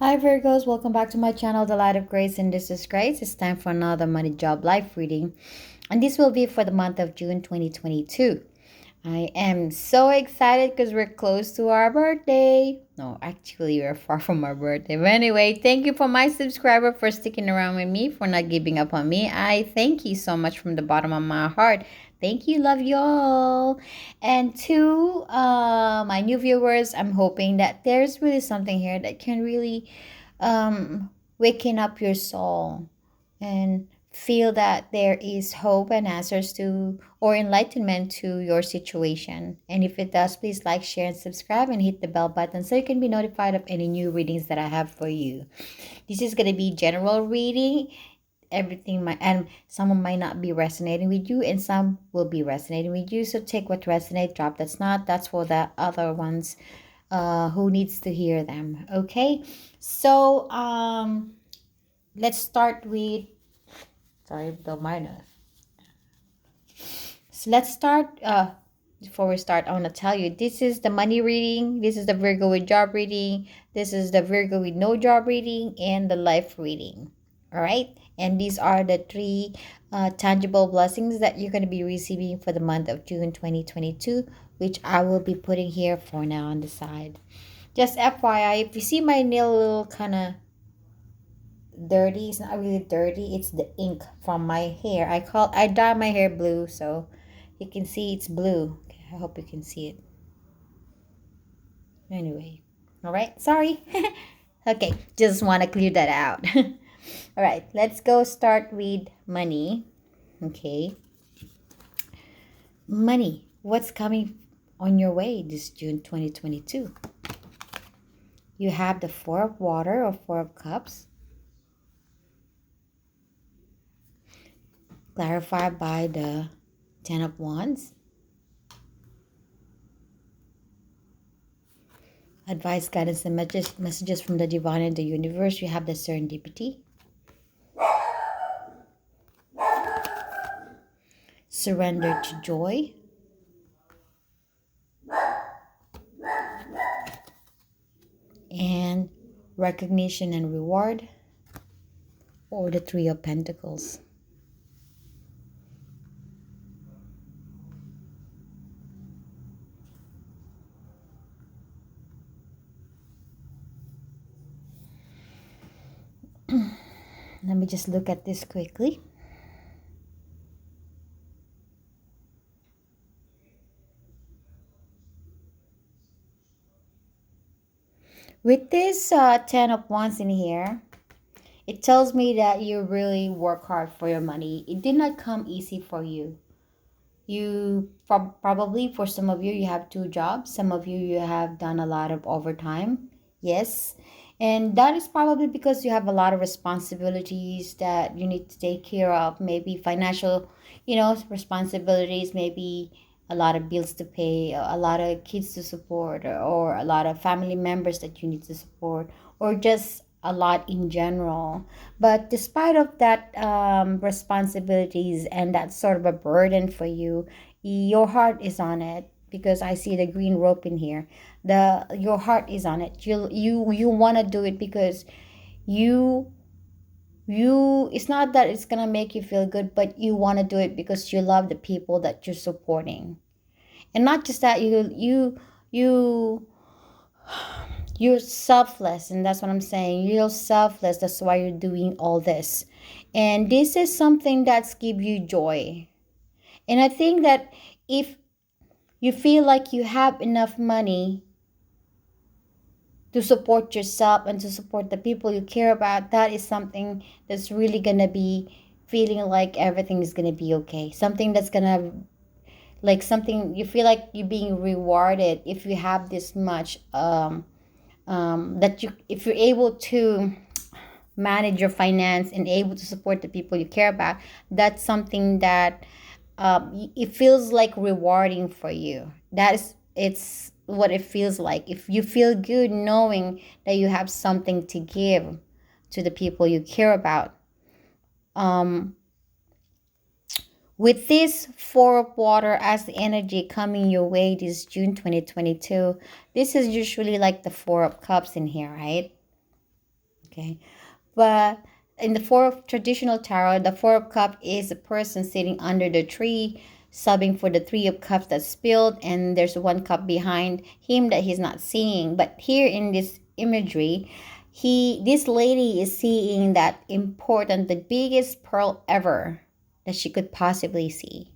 Hi Virgos, welcome back to my channel, The Light of Grace, and this is Grace. It's time for another money, job, life reading, and this will be for the month of June 2022. I am so excited because we're close to our birthday. No, actually, we're far from our birthday. But anyway, thank you for my subscriber for sticking around with me, for not giving up on me. I thank you so much from the bottom of my heart. Thank you, love you all. And to my new viewers, I'm hoping that there's really something here that can really waken up your soul and feel that there is hope and answers to or enlightenment to your situation. And if it does, please like, share, and subscribe, and hit the bell button so you can be notified of any new readings that I have for you. This is going to be general reading. Everything might, and some might not be resonating with you, and some will be resonating with you. So take what resonates, drop that's not. That's for the other ones who needs to hear them. Okay, so let's start with, sorry, the minor. So let's start. Before we start, I want to tell you, this is the money reading, this is the Virgo with job reading, this is the Virgo with no job reading, and the life reading. All right, and these are the three tangible blessings that you're going to be receiving for the month of June 2022, which I will be putting here for now on the side. Just FYI, if you see my nail a little kind of dirty, it's not really dirty, it's the ink from my hair. I dye my hair blue, so you can see it's blue. Okay, I hope you can see it. Anyway, all right, sorry. Okay, just want to clear that out. All right, let's go start with money. Okay, money, what's coming on your way this June 2022? You have the Four of Water or Four of Cups, clarified by the Ten of Wands. Advice, guidance, and messages from the divine and the universe. You have the serendipity, surrender to joy, and recognition and reward, or the Three of Pentacles. Let me just look at this quickly. With this Ten of Wands in here, it tells me that you really work hard for your money. It did not come easy for you. You probably, for some of you, you have two jobs. Some of you have done a lot of overtime. Yes. And that is probably because you have a lot of responsibilities that you need to take care of. Maybe financial, responsibilities, maybe a lot of bills to pay, a lot of kids to support, or a lot of family members that you need to support, or just a lot in general. But despite of that responsibilities and that sort of a burden for you, your heart is on it, because I see the green rope in here. Your heart is on it. You want to do it because you it's not that it's gonna make you feel good, but you want to do it because you love the people that you're supporting. And not just that, you're selfless, and that's what I'm saying. You're selfless. That's why you're doing all this. And this is something that's give you joy. And I think that if you feel like you have enough money to support yourself and to support the people you care about, that is something that's really going to be feeling like everything is going to be okay. Something that's going to, like, something you feel like you're being rewarded if you have this much, if you're able to manage your finance and able to support the people you care about, that's something that it feels like rewarding for you. It's what it feels like. If you feel good knowing that you have something to give to the people you care about. With this Four of Water as the energy coming your way this June 2022, this is usually like the Four of Cups in here, right? Okay. But in the Four of Traditional Tarot, the Four of Cups is a person sitting under the tree, sobbing for the Three of Cups that spilled, and there's one cup behind him that he's not seeing. But here in this imagery, this lady is seeing that important, the biggest pearl ever that she could possibly see.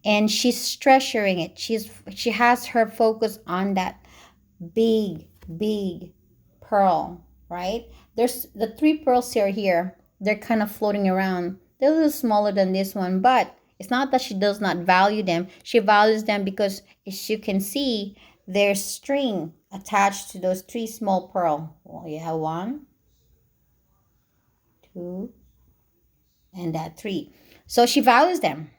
And she's treasuring it. She has her focus on that big, big pearl, right? There's the three pearls here. They're kind of floating around. They're a little smaller than this one, but it's not that she does not value them. She values them because, as you can see, there's string attached to those three small pearl. Well, you have one, two, and that three. So she values them.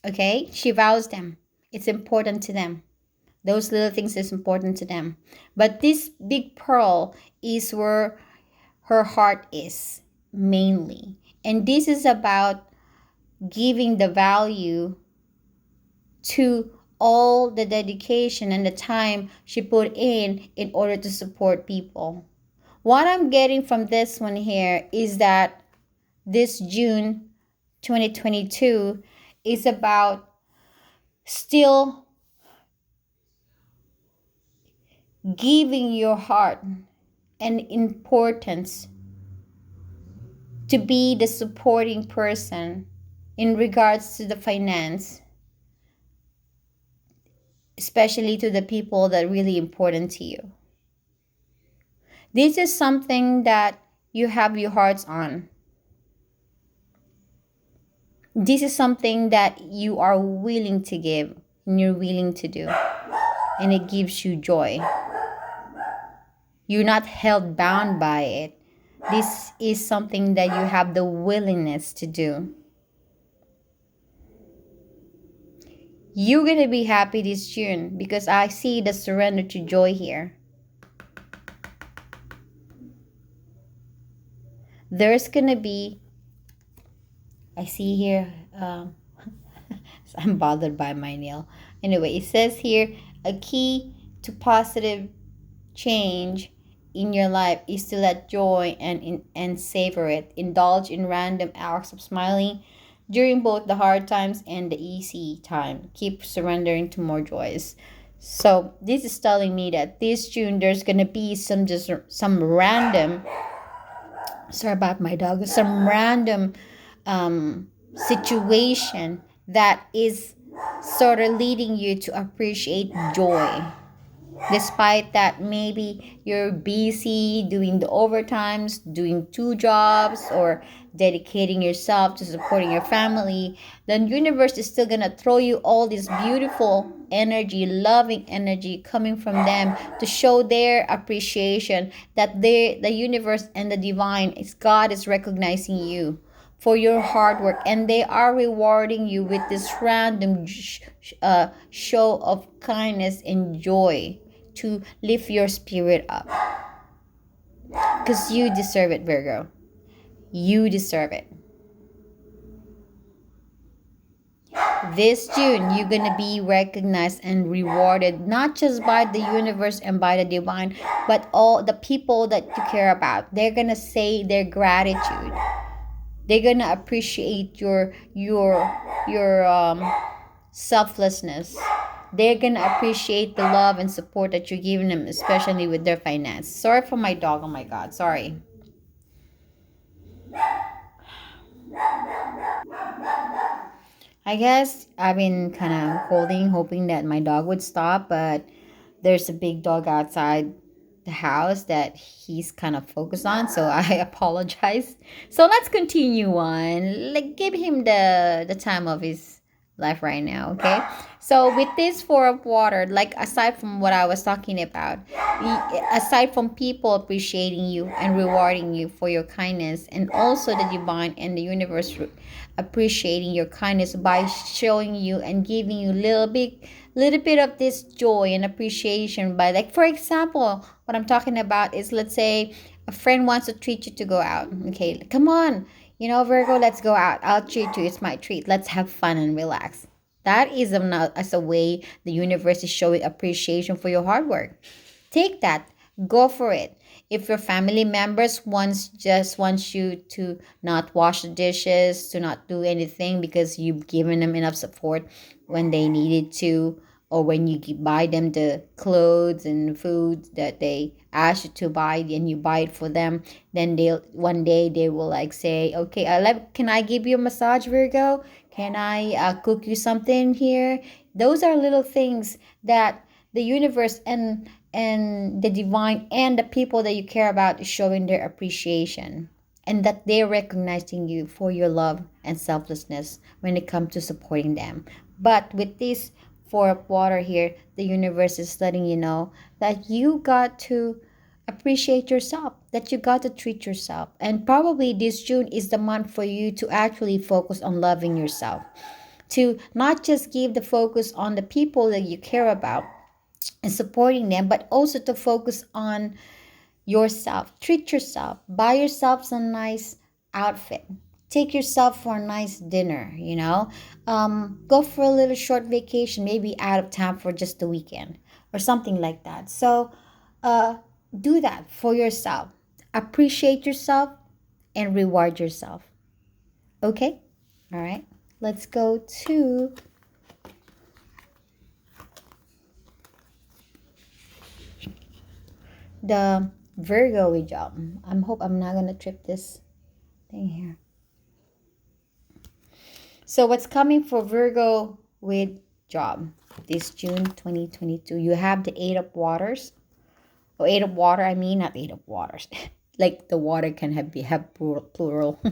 Okay, she values them. It's important to them. Those little things is important to them. But this big pearl is where her heart is mainly. And this is about giving the value to all the dedication and the time she put in order to support people. What I'm getting from this one here is that this June 2022 is about still giving your heart an importance to be the supporting person in regards to the finance, especially to the people that are really important to you. This is something that you have your hearts on. This is something that you are willing to give and you're willing to do, and it gives you joy. You're not held bound by it. This is something that you have the willingness to do. You're going to be happy this June because I see the surrender to joy here. There's going to be, I see here, I'm bothered by my nail. Anyway, it says here, a key to positive change in your life is to let joy and savor it. Indulge in random acts of smiling during both the hard times and the easy time. Keep surrendering to more joys. So this is telling me that this June there's gonna be some random. Sorry about my dog. Some random situation that is sort of leading you to appreciate joy. Despite that, maybe you're busy doing the overtimes, doing two jobs, or dedicating yourself to supporting your family, the universe is still gonna throw you all this beautiful energy, loving energy coming from them to show their appreciation that the universe and the divine is God is recognizing you for your hard work, and they are rewarding you with this random show of kindness and joy to lift your spirit up, because you deserve it, Virgo. You deserve it. This June you're gonna be recognized and rewarded, not just by the universe and by the divine, but all the people that you care about. They're gonna say their gratitude. They're gonna appreciate your selflessness. They're gonna appreciate the love and support that you're giving them, especially with their finance. Sorry for my dog. Oh my God, sorry. I guess I've been kind of hoping that my dog would stop, but there's a big dog outside the house that he's kind of focused on, so I apologize. So let's continue on. Like, give him the time of his life right now, okay? So with this Four of Water, like, aside from what I was talking about, aside from people appreciating you and rewarding you for your kindness, and also the divine and the universe appreciating your kindness by showing you and giving you little bit of this joy and appreciation, by, like, for example, what I'm talking about is, let's say a friend wants to treat you to go out. Okay, come on, Virgo, let's go out. I'll treat you. It's my treat. Let's have fun and relax. That is as a way the universe is showing appreciation for your hard work. Take that. go for it. If your family members wants you to not wash the dishes, to not do anything because you've given them enough support when they needed to, or when you buy them the clothes and food that they ask you to buy and you buy it for them, then they'll one day they will like say, okay, can I give you a massage, Virgo? Can I cook you something here? Those are little things that the universe and the divine and the people that you care about is showing their appreciation, and that they're recognizing you for your love and selflessness when it comes to supporting them. But with this four of water here, the universe is letting you know that you got to appreciate yourself, that you got to treat yourself. And probably this June is the month for you to actually focus on loving yourself, to not just give the focus on the people that you care about and supporting them, but also to focus on yourself. Treat yourself. Buy yourself some nice outfit. Take yourself for a nice dinner, Go for a little short vacation, maybe out of town for just the weekend or something like that. So uh, do that for yourself. Appreciate yourself and reward yourself. Okay? All right. Let's go to the Virgo job. I hope I'm not gonna trip this thing here. So what's coming for Virgo with job this June 2022? You have the Eight of Waters. Oh, Eight of Water, I mean, not Eight of Waters. Like the water can have plural.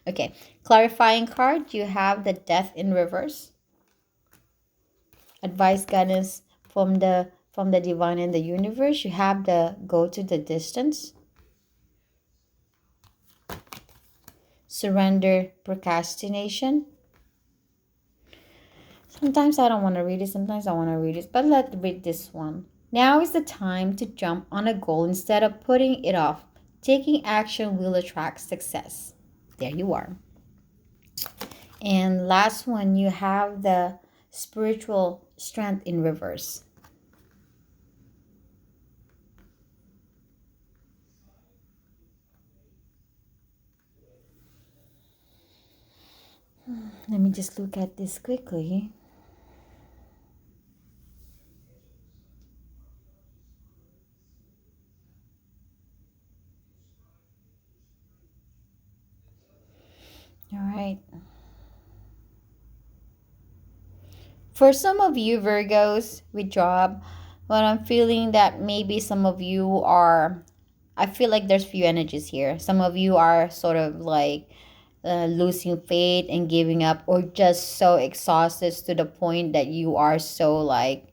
Okay. Clarifying card, you have the Death in reverse. Advice, guidance from the divine and the universe. You have the Go to the distance. Surrender, procrastination. Sometimes I don't want to read it, sometimes I want to read it, but let's read this one. Now is the time to jump on a goal instead of putting it off. Taking action will attract success. There you are. And last one, you have the spiritual strength in reverse. Let me just look at this quickly. All right. For some of you Virgos with job, what I'm feeling that maybe some of you are, I feel like there's few energies here. Some of you are sort of like losing faith and giving up, or just so exhausted to the point that you are so like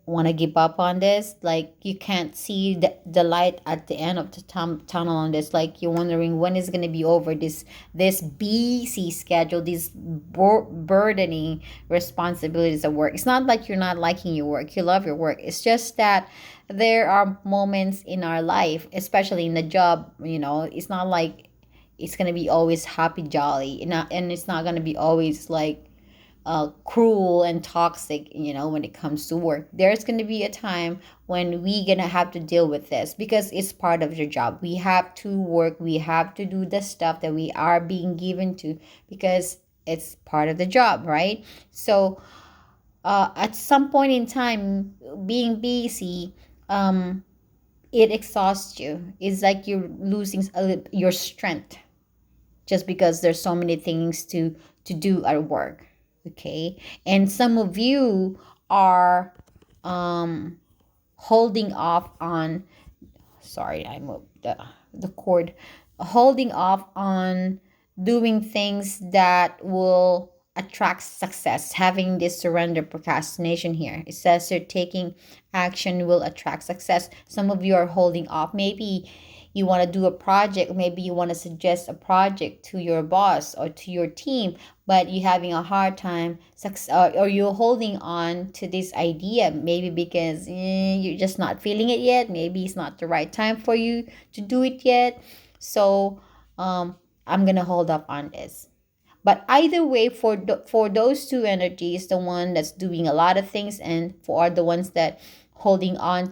want to give up on this, like you can't see the light at the end of the tunnel on this, like you're wondering when is going to be over this busy schedule, these burdening responsibilities of work. It's not like you're not liking your work, you love your work. It's just that there are moments in our life, especially in the job, it's not like it's going to be always happy jolly, and it's not going to be always like cruel and toxic, when it comes to work. There's going to be a time when we gonna have to deal with this because it's part of your job. We have to work, we have to do the stuff that we are being given to because it's part of the job, right? So at some point in time, being busy, it exhausts you. It's like you're losing your strength just because there's so many things to do at work. Okay, and some of you are holding off on, sorry, I moved the cord, holding off on doing things that will attract success, having this surrender procrastination here. It says you're taking action will attract success. Some of you are holding off. Maybe you want to do a project, maybe you want to suggest a project to your boss or to your team, but you're having a hard time or you're holding on to this idea, maybe because you're just not feeling it yet. Maybe it's not the right time for you to do it yet. So I'm gonna hold up on this. But either way, for those two energies, the one that's doing a lot of things and for the ones that holding on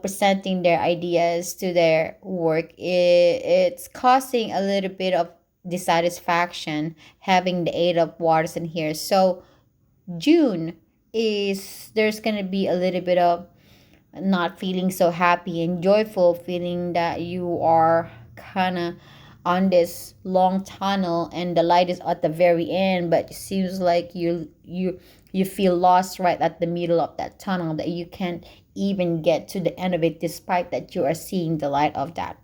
presenting their ideas to their work, it's causing a little bit of dissatisfaction having the Eight of Waters in here. So June is there's gonna be a little bit of not feeling so happy and joyful, feeling that you are kind of on this long tunnel and the light is at the very end, but it seems like you feel lost right at the middle of that tunnel, that you can't even get to the end of it despite that you are seeing the light of that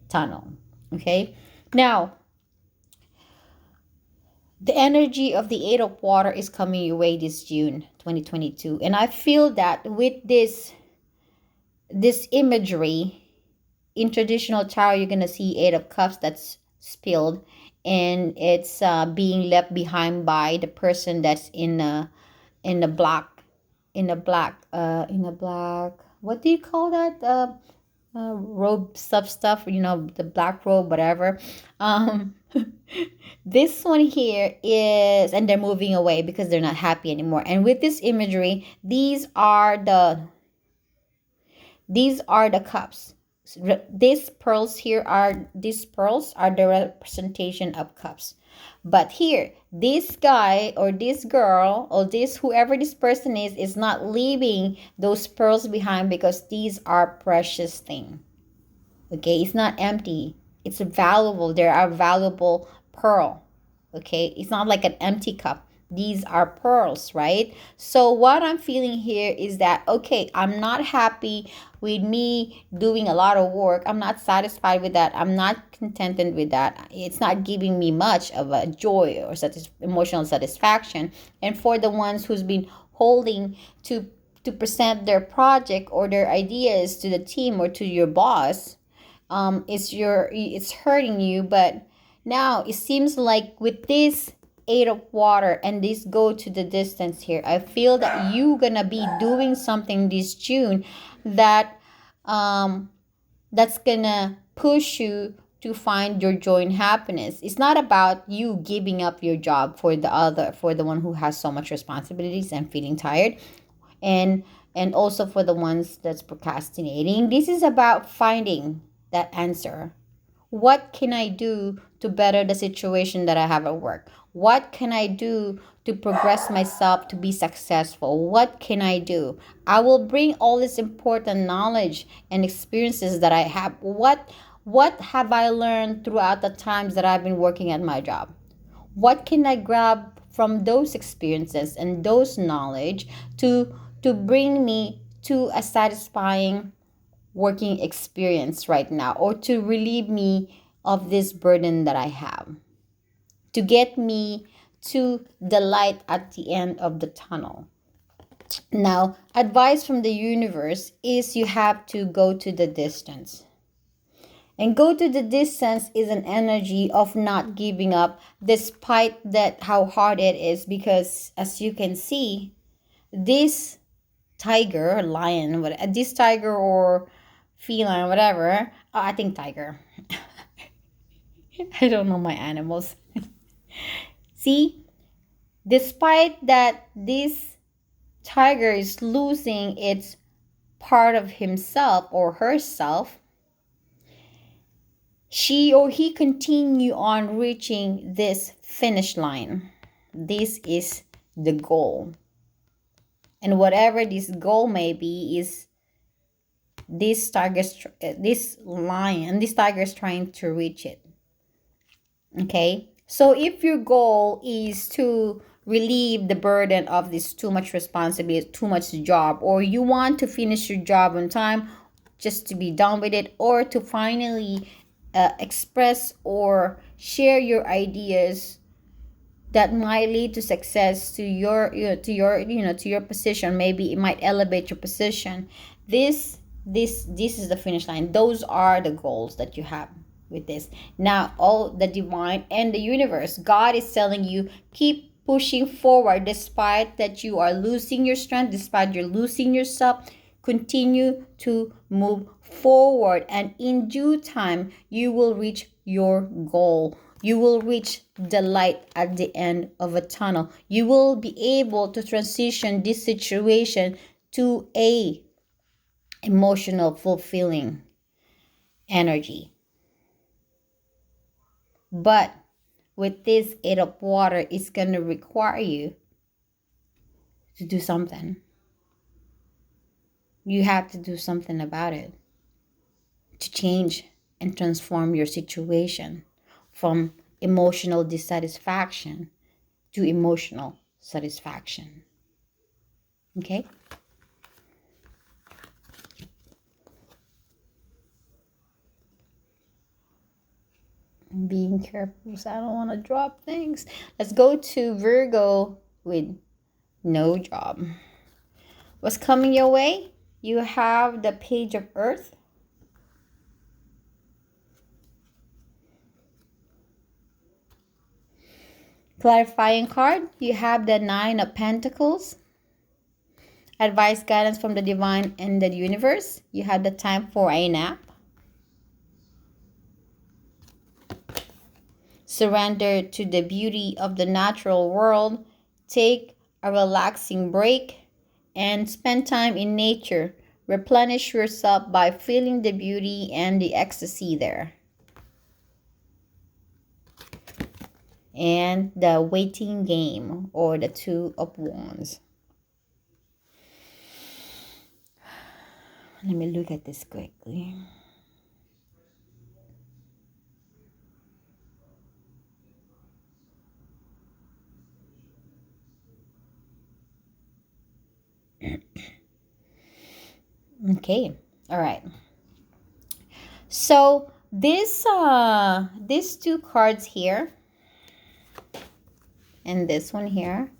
tunnel. Okay, now the energy of the Eight of Water is coming your way this June 2022, and I feel that with this imagery in traditional tarot, you're gonna see Eight of Cups that's spilled, and it's being left behind by the person that's in the black what do you call that, robe stuff, the black robe, whatever. This one here is, and they're moving away because they're not happy anymore. And with this imagery, these are the cups. These pearls are the representation of cups. But here, this guy or this girl or this whoever this person is not leaving those pearls behind, because these are precious things. Okay, it's not empty. It's valuable. There are valuable pearl. Okay, it's not like an empty cup. These are pearls, right? So what I'm feeling here is that, okay, I'm not happy with me doing a lot of work. I'm not satisfied with that. I'm not contented with that. It's not giving me much of a joy or emotional satisfaction. And for the ones who's been holding to present their project or their ideas to the team or to your boss, it's hurting you. But now it seems like with this Eight of Water and this go to the distance here, I feel that you gonna be doing something this June that that's gonna push you to find your joy and happiness. It's not about you giving up your job for the one who has so much responsibilities and feeling tired, and also for the ones that's procrastinating. This is about finding that answer. What can I do to better the situation that I have at work? What can I do to progress myself to be successful? What can I do? I will bring all this important knowledge and experiences that I have. What have I learned throughout the times that I've been working at my job? What can I grab from those experiences and those knowledge to bring me to a satisfying working experience right now, or to relieve me of this burden that I have, to get me to the light at the end of the tunnel. Now, advice from the universe is you have to go to the distance. And go to the distance is an energy of not giving up despite that how hard it is, because as you can see, this tiger, lion, this tiger or feline, whatever. I think tiger. I don't know my animals. See, despite that this tiger is losing its part of himself or herself, she or he continue on reaching this finish line. This is the goal. And whatever this goal may be is this tiger is trying to reach it. Okay, so if your goal is to relieve the burden of this too much responsibility, too much job, or you want to finish your job on time, just to be done with it, or to finally express or share your ideas that might lead to success to your position, maybe it might elevate your position. This is the finish line. Those are the goals that you have with this. Now all the divine and the universe, God is telling you, keep pushing forward despite that you are losing your strength, despite you're losing yourself. Continue to move forward, and in due time you will reach your goal. You will reach the light at the end of a tunnel. You will be able to transition this situation to a emotional fulfilling energy. But with this 8 of water, it's going to require you to do something. You have to do something about it to change and transform your situation from emotional dissatisfaction to emotional satisfaction. Okay? Being careful so I don't want to drop things. Let's go to Virgo with no job. What's coming your way? You have the Page of Earth. Clarifying card, you have the Nine of Pentacles. Advice, guidance from the divine and the universe. You have the time for a nap. Surrender to the beauty of the natural world. Take a relaxing break and spend time in nature. Replenish yourself by feeling the beauty and the ecstasy there. And the waiting game, or the Two of Wands. Let me look at this quickly. Okay, all right. So these two cards here and this one here,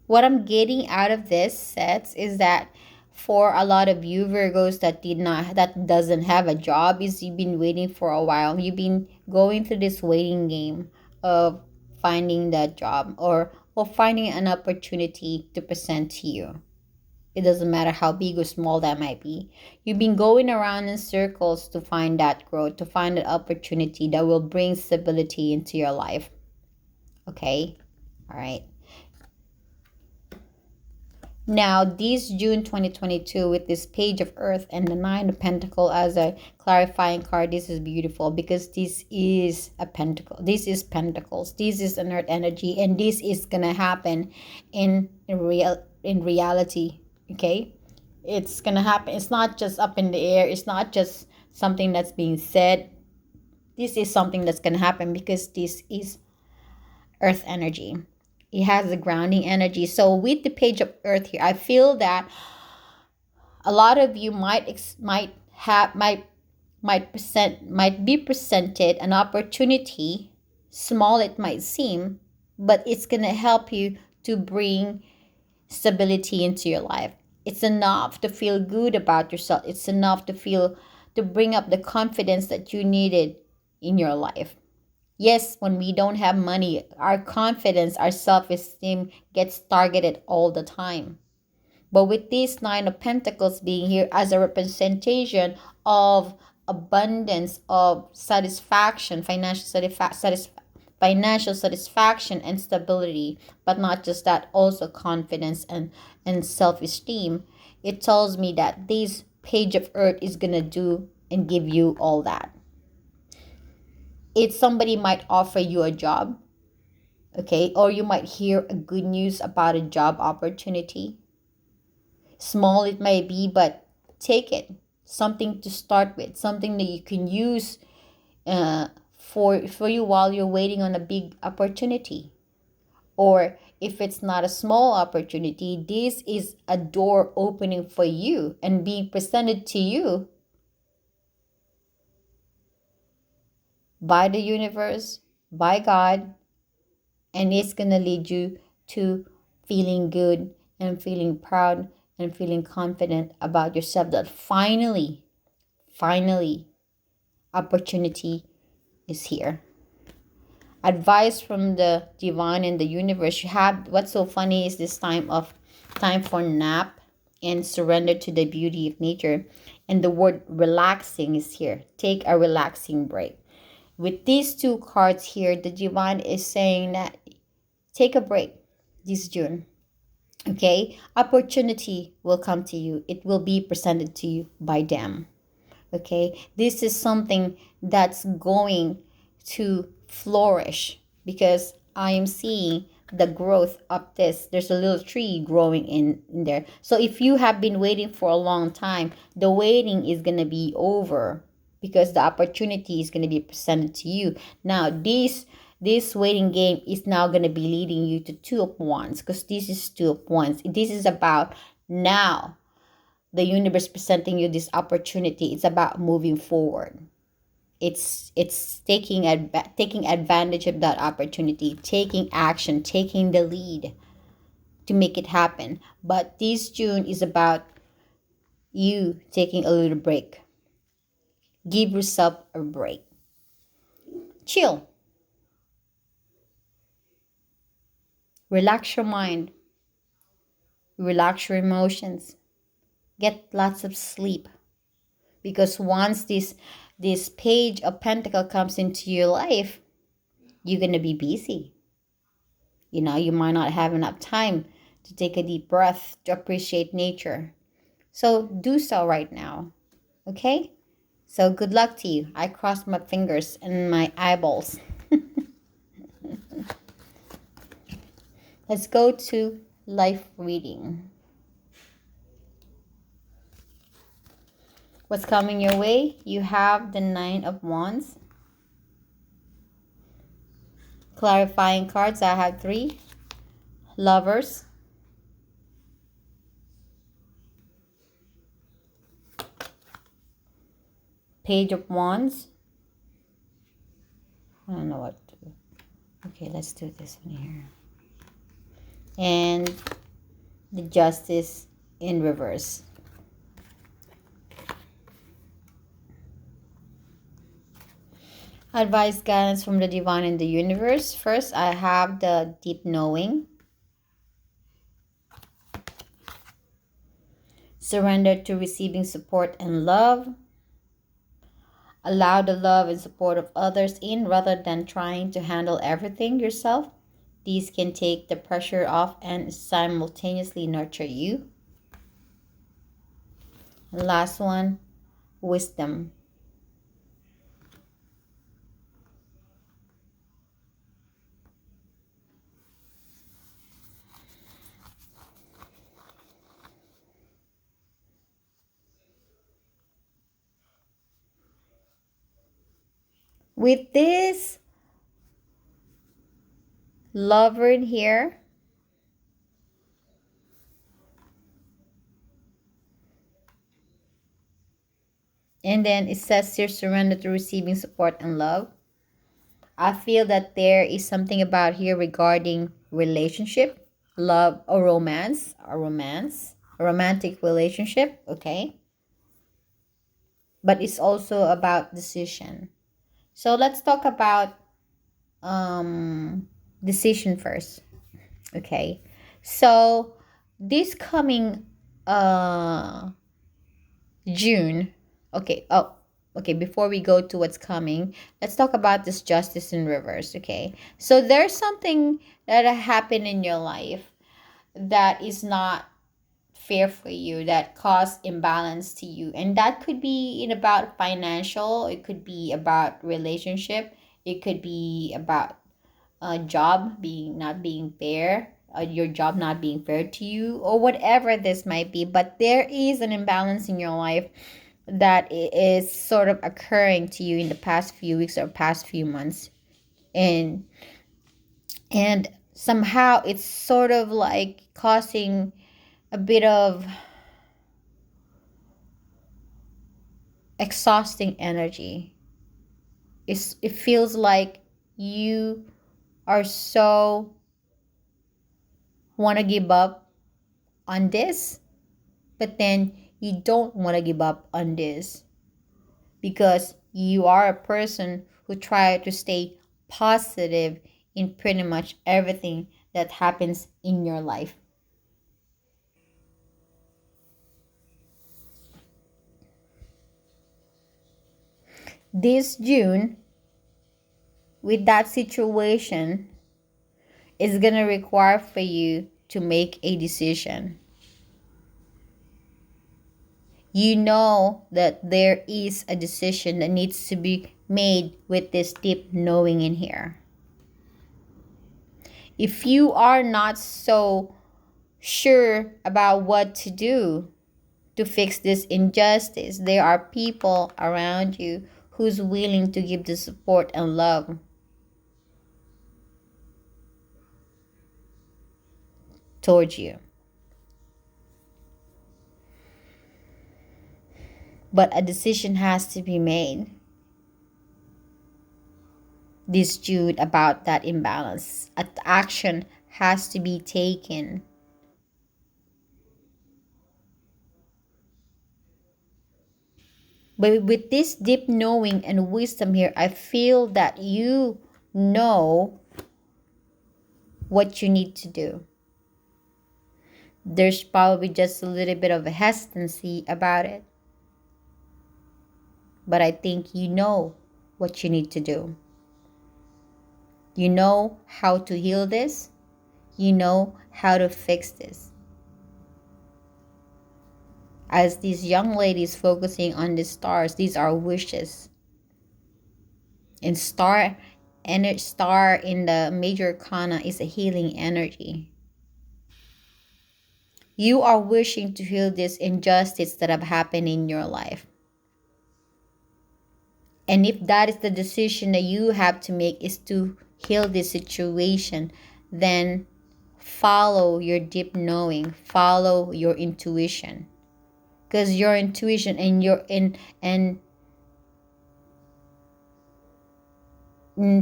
what I'm getting out of this sets is that for a lot of you Virgos that doesn't have a job, is you've been waiting for a while. You've been going through this waiting game of finding that job or finding an opportunity to present to you. It doesn't matter how big or small that might be. You've been going around in circles to find that growth, to find an opportunity that will bring stability into your life. Okay? All right. Now, this June 2022, with this Page of Earth and the Nine of Pentacles as a clarifying card, this is beautiful because this is a pentacle. This is Pentacles. This is an earth energy, and this is gonna happen in reality. Okay, it's gonna happen. It's not just up in the air. It's not just something that's being said. This is something that's gonna happen because this is earth energy. It has the grounding energy. So with the Page of Earth here, I feel that a lot of you might be presented an opportunity. Small it might seem, but it's gonna help you to bring stability into your life. It's enough to feel good about yourself. It's enough to bring up the confidence that you needed in your life. Yes, when we don't have money, our confidence, our self-esteem gets targeted all the time. But with this Nine of Pentacles being here as a representation of abundance, of satisfaction, financial satisfaction and stability, but not just that, also confidence and self-esteem, it tells me that this Page of Earth is going to do and give you all that. If somebody might offer you a job, okay, or you might hear a good news about a job opportunity. Small it may be, but take it. Something to start with, something that you can use for you while you're waiting on a big opportunity. Or if it's not a small opportunity, this is a door opening for you and being presented to you by the universe, by God, and it's going to lead you to feeling good and feeling proud and feeling confident about yourself that finally, opportunity is here. Advice from the divine and the universe. You have, what's so funny is this time for nap and surrender to the beauty of nature. And the word relaxing is here. Take a relaxing break. With these two cards here, the divine is saying that take a break this June. Okay, opportunity will come to you, it will be presented to you by them. Okay, this is something that's going to flourish because I am seeing the growth of this. There's a little tree growing in there. So if you have been waiting for a long time, the waiting is going to be over because the opportunity is going to be presented to you. Now this waiting game is now going to be leading you to two of wands, because this is two of wands. This is about now the universe presenting you this opportunity. It's about moving forward. It's taking advantage of that opportunity, taking action, taking the lead to make it happen. But this June is about you taking a little break. Give yourself a break. Chill. Relax your mind. Relax your emotions. Get lots of sleep. Because once this page of pentacle comes into your life, you're going to be busy. You might not have enough time to take a deep breath to appreciate nature. So do so right now. Okay? So good luck to you. I cross my fingers and my eyeballs. Let's go to life reading. What's coming your way? You have the Nine of Wands. Clarifying cards, I have 3. Lovers. Page of Wands. I don't know what to do. Okay, let's do this one here. And the Justice in reverse. Advice, guidance from the divine and the universe. First, I have the deep knowing. Surrender to receiving support and love. Allow the love and support of others in rather than trying to handle everything yourself. These can take the pressure off and simultaneously nurture you. And last one, wisdom. With this lover in here, and then it says here, surrender to receiving support and love. I feel that there is something about here regarding relationship, love, or romance, a romantic relationship, okay? But it's also about decision. So let's talk about decision first, okay? So this coming June, okay, okay, before we go to what's coming, let's talk about this justice in reverse, okay? So there's something that happened in your life that is not fair for you, that cause imbalance to you, and that could be in about financial, it could be about relationship, it could be about a job being not being fair, your job not being fair to you, or whatever this might be. But there is an imbalance in your life that is sort of occurring to you in the past few weeks or past few months, and somehow it's sort of like causing a bit of exhausting energy. It feels like you are so want to give up on this, but then you don't want to give up on this because you are a person who try to stay positive in pretty much everything that happens in your life. This June, with that situation, is going to require for you to make a decision. You know that there is a decision that needs to be made with this deep knowing in here. If you are not so sure about what to do to fix this injustice, there are people around you who's willing to give the support and love towards you. But a decision has to be made this June about that imbalance. Action has to be taken. But with this deep knowing and wisdom here, I feel that you know what you need to do. There's probably just a little bit of a hesitancy about it. But I think you know what you need to do. You know how to heal this. You know how to fix this. As these young ladies focusing on the stars, these are wishes. And star in the major arcana is a healing energy. You are wishing to heal this injustice that have happened in your life. And if that is the decision that you have to make, is to heal this situation, then follow your deep knowing, follow your intuition. Because your intuition and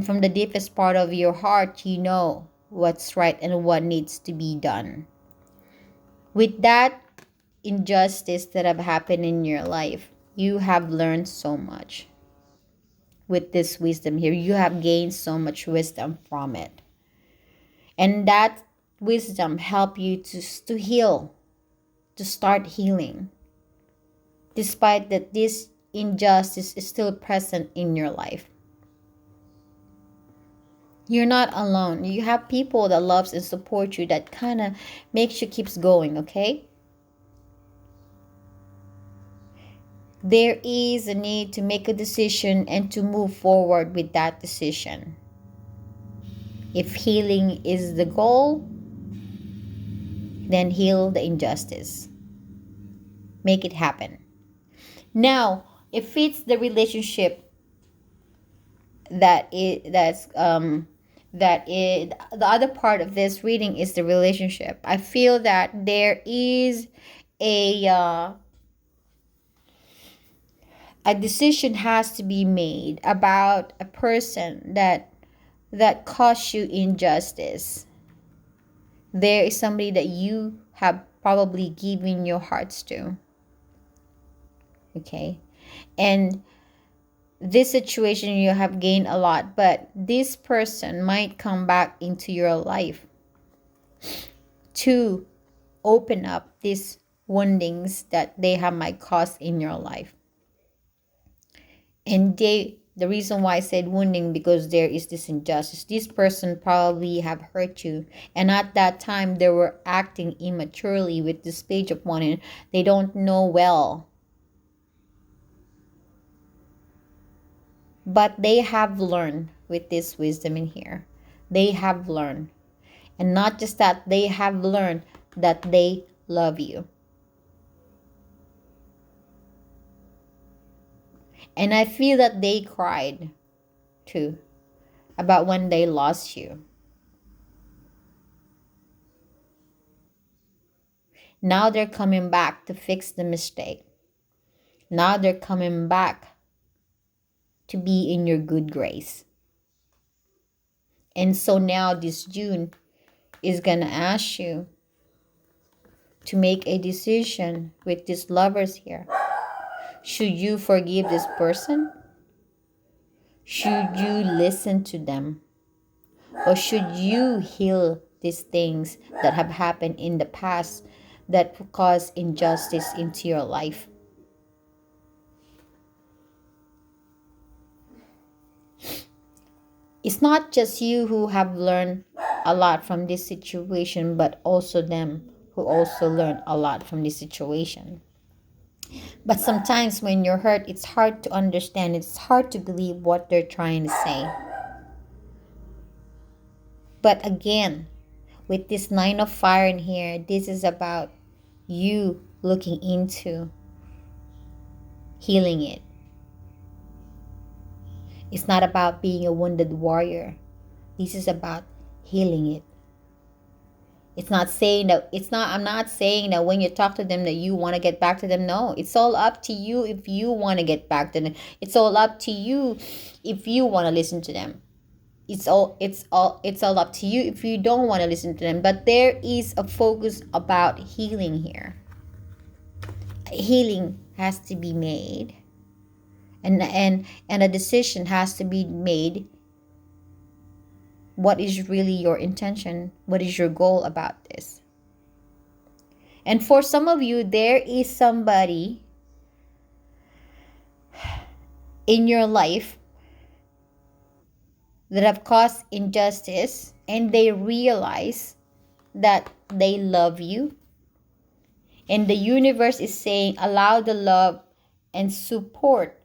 from the deepest part of your heart, you know what's right and what needs to be done. With that injustice that have happened in your life, you have learned so much. With this wisdom here, you have gained so much wisdom from it. And that wisdom help you to heal, to start healing. Despite that this injustice is still present in your life. You're not alone. You have people that loves and support you, that kind of makes you keeps going, okay? There is a need to make a decision and to move forward with that decision. If healing is the goal, then heal the injustice. Make it happen. Now, if it's the relationship the other part of this reading is the relationship. I feel that there is a decision has to be made about a person that caused you injustice. There is somebody that you have probably given your hearts to. Okay? And this situation you have gained a lot, but this person might come back into your life to open up these woundings that they have might cause in your life. And the reason why I said wounding, because there is this injustice. This person probably have hurt you, and at that time they were acting immaturely with this page of one, and they don't know well. But they have learned with this wisdom in here. They have learned. And not just that, they have learned that they love you. And I feel that they cried too about when they lost you. Now they're coming back to fix the mistake. Now they're coming back to be in your good grace. And so now this June is going to ask you to make a decision with these lovers here. Should you forgive this person? Should you listen to them? Or should you heal these things that have happened in the past that cause injustice into your life? It's not just you who have learned a lot from this situation, but also them who also learn a lot from this situation. But sometimes when you're hurt, it's hard to understand. It's hard to believe what they're trying to say. But again, with this Nine of Fire in here, this is about you looking into healing it. It's not about being a wounded warrior. This is about healing it. It's not saying that I'm not saying that when you talk to them that you want to get back to them. No, it's all up to you if you want to get back to them. It's all up to you if you want to listen to them. It's all up to you if you don't want to listen to them. But there is a focus about healing here. Healing has to be made. And a decision has to be made. What is really your intention? What is your goal about this? And for some of you, there is somebody in your life that have caused injustice, and they realize that they love you. And the universe is saying, allow the love and support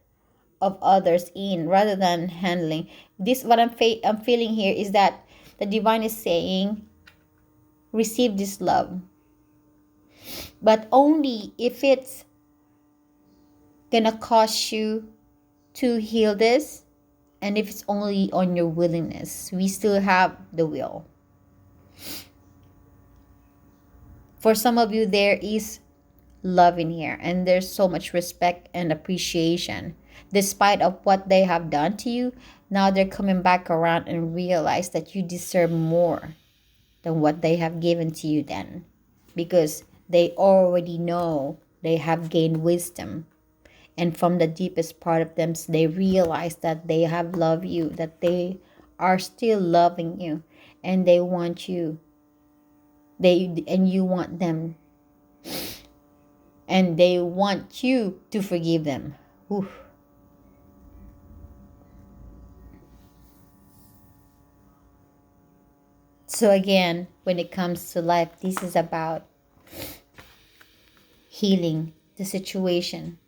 of others in, rather than handling this. What I'm feeling here is that the divine is saying, receive this love, but only if it's gonna cost you to heal this, and if it's only on your willingness. We still have the will. For some of you, there is love in here, and there's so much respect and appreciation. Despite of what they have done to you, now they're coming back around and realize that you deserve more than what they have given to you then. Because they already know, they have gained wisdom. And from the deepest part of them, they realize that they have loved you, that they are still loving you, and they want you. And you want them. And they want you to forgive them. Oof. So again, when it comes to life, this is about healing the situation.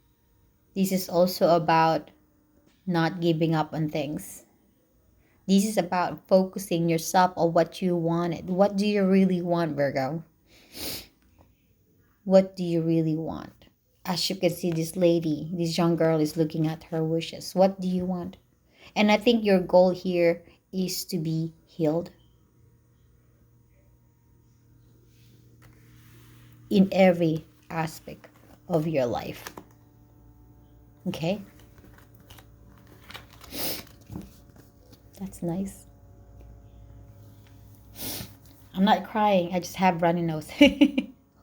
This is also about not giving up on things. This is about focusing yourself on what you wanted. What do you really want, Virgo? What do you really want? As you can see, this lady, this young girl is looking at her wishes. What do you want? And I think your goal here is to be healed. In every aspect of your life. Okay? That's nice. I'm not crying. I just have runny nose.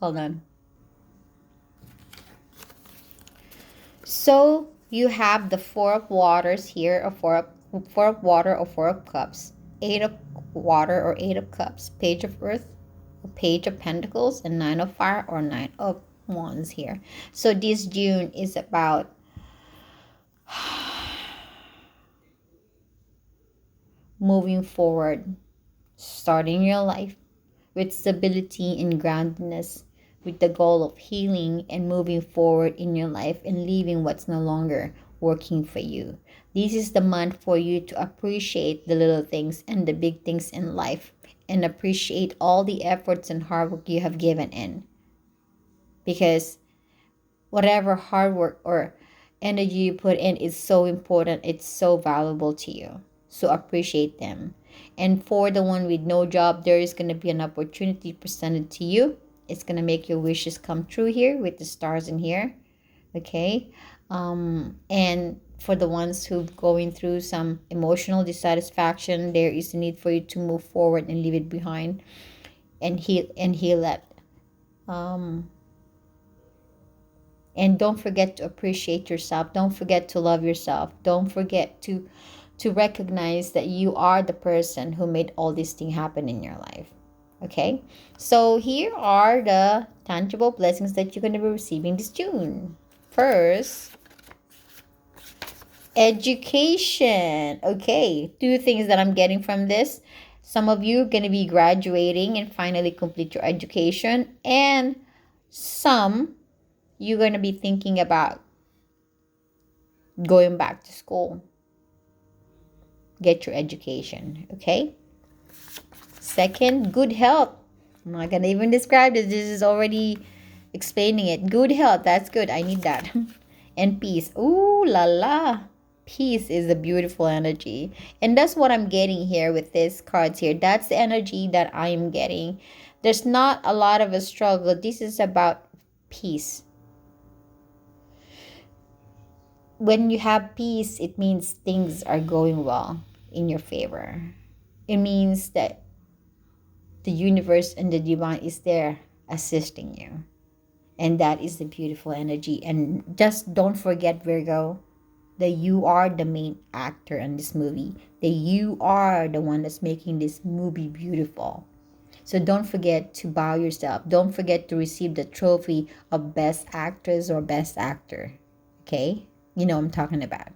Hold on. So you have the Four of Waters here, or Four of Water or Four of Cups, Eight of Water or Eight of Cups, Page of Earth, Page of Pentacles, and Nine of Fire or Nine of Wands here. So this June is about moving forward, starting your life with stability and groundedness, with the goal of healing and moving forward in your life and leaving what's no longer working for you. This is the month for you to appreciate the little things and the big things in life, and appreciate all the efforts and hard work you have given in. Because whatever hard work or energy you put in is so important, it's so valuable to you. So appreciate them. And for the one with no job, there is going to be an opportunity presented to you. It's going to make your wishes come true here with the stars in here. Okay? And for the ones who going through some emotional dissatisfaction, there is a need for you to move forward and leave it behind and heal it. And don't forget to appreciate yourself. Don't forget to love yourself. Don't forget to recognize that you are the person who made all these things happen in your life. Okay? So here are the tangible blessings that you're going to be receiving this June. First, Education. Okay, two things that I'm getting from this. Some of you going to be graduating and finally complete your education, and some you're going to be thinking about going back to school. Get your education, okay? Second, good health. I'm not going to even describe this. This is already explaining it. Good health. That's good. I need that. And peace. Ooh la la. Peace is a beautiful energy. And that's what I'm getting here with these cards here. That's the energy that I'm getting. There's not a lot of a struggle. This is about peace. When you have peace, it means things are going well in your favor. It means that the universe and the divine is there assisting you. And that is the beautiful energy. And just don't forget, Virgo, that you are the main actor in this movie. That you are the one that's making this movie beautiful. So don't forget to bow yourself. Don't forget to receive the trophy of Best Actress or Best Actor. Okay? You know what I'm talking about.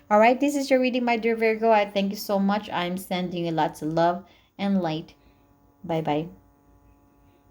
All right, this is your reading, my dear Virgo. I thank you so much. I'm sending you lots of love and light. Bye-bye.